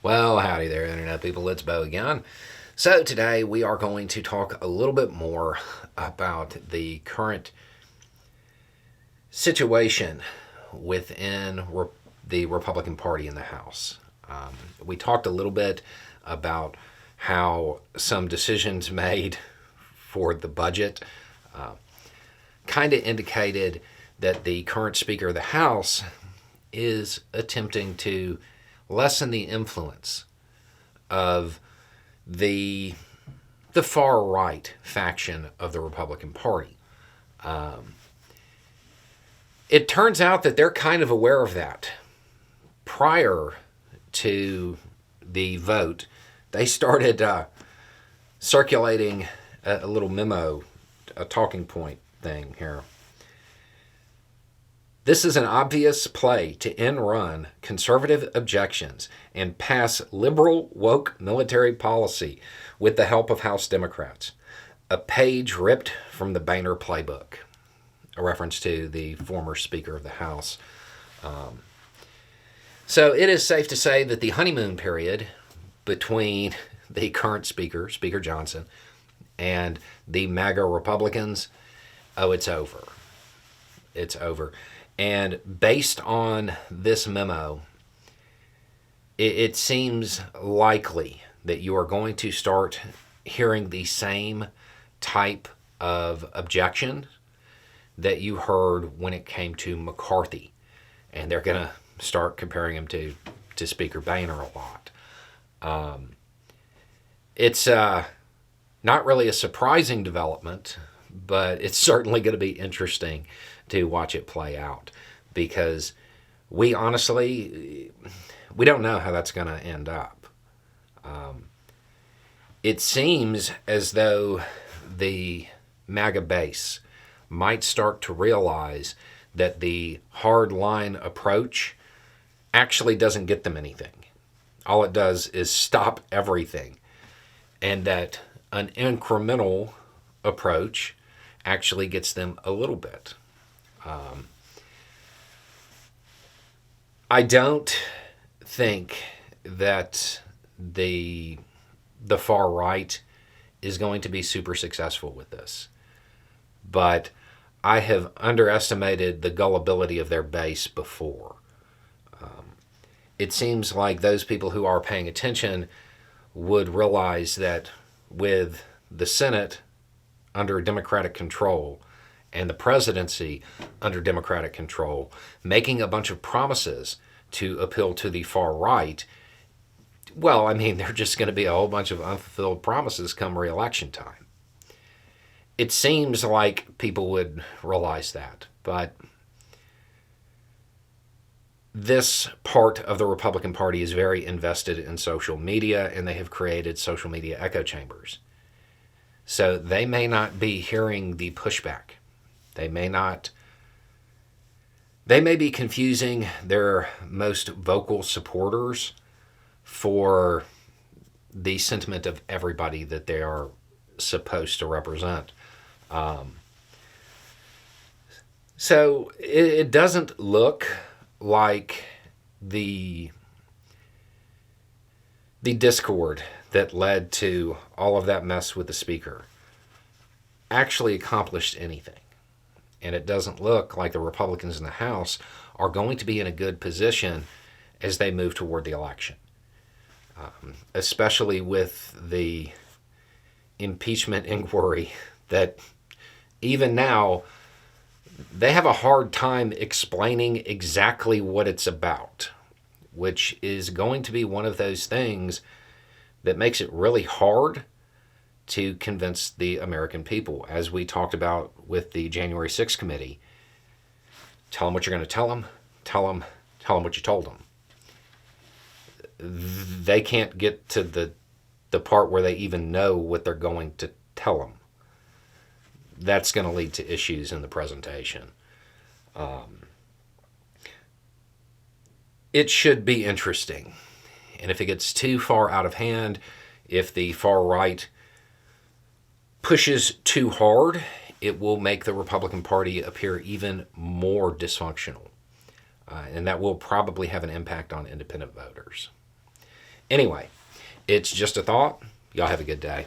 Well, howdy there, Internet people. It's Bo again. So, today we are going to talk a little bit more about the current situation within the Republican Party in the House. We talked a little bit about how some decisions made for the budget kind of indicated that the current Speaker of the House is attempting to lessen the influence of the far right faction of the Republican Party. It turns out that they're kind of aware of that. Prior to the vote, they started circulating a little memo, a talking point thing here. This is an obvious play to end run conservative objections and pass liberal woke military policy with the help of House Democrats. A page ripped from the Boehner playbook, a reference to the former Speaker of the House. So it is safe to say that the honeymoon period between the current Speaker, Speaker Johnson, and the MAGA Republicans, it's over. It's over. And based on this memo, it seems likely that you are going to start hearing the same type of objection that you heard when it came to McCarthy. And they're going to start comparing him to Speaker Boehner a lot. It's not really a surprising development, but it's certainly going to be interesting to watch it play out, because we honestly, we don't know how that's going to end up. It seems as though the MAGA base might start to realize that the hard line approach actually doesn't get them anything. All it does is stop everything, and that an incremental approach actually gets them a little bit. I don't think that the far right is going to be super successful with this, but I have underestimated the gullibility of their base before. It seems like those people who are paying attention would realize that with the Senate under Democratic control and the presidency under Democratic control, making a bunch of promises to appeal to the far right, well, I mean, they're just going to be a whole bunch of unfulfilled promises come re-election time. It seems like people would realize that, but this part of the Republican Party is very invested in social media, and they have created social media echo chambers. So they may not be hearing the pushback. They may be confusing their most vocal supporters for the sentiment of everybody that they are supposed to represent. So it doesn't look like the discord that led to all of that mess with the speaker actually accomplished anything. And it doesn't look like the Republicans in the House are going to be in a good position as they move toward the election, especially with the impeachment inquiry that even now they have a hard time explaining exactly what it's about, which is going to be one of those things that makes it really hard to convince the American people. As we talked about with the January 6th committee, tell them what you're going to tell them, tell them what you told them. They can't get to the part where they even know what they're going to tell them. That's going to lead to issues in the presentation. It should be interesting. And if it gets too far out of hand, if the far right pushes too hard, it will make the Republican Party appear even more dysfunctional. And that will probably have an impact on independent voters. Anyway, it's just a thought. Y'all have a good day.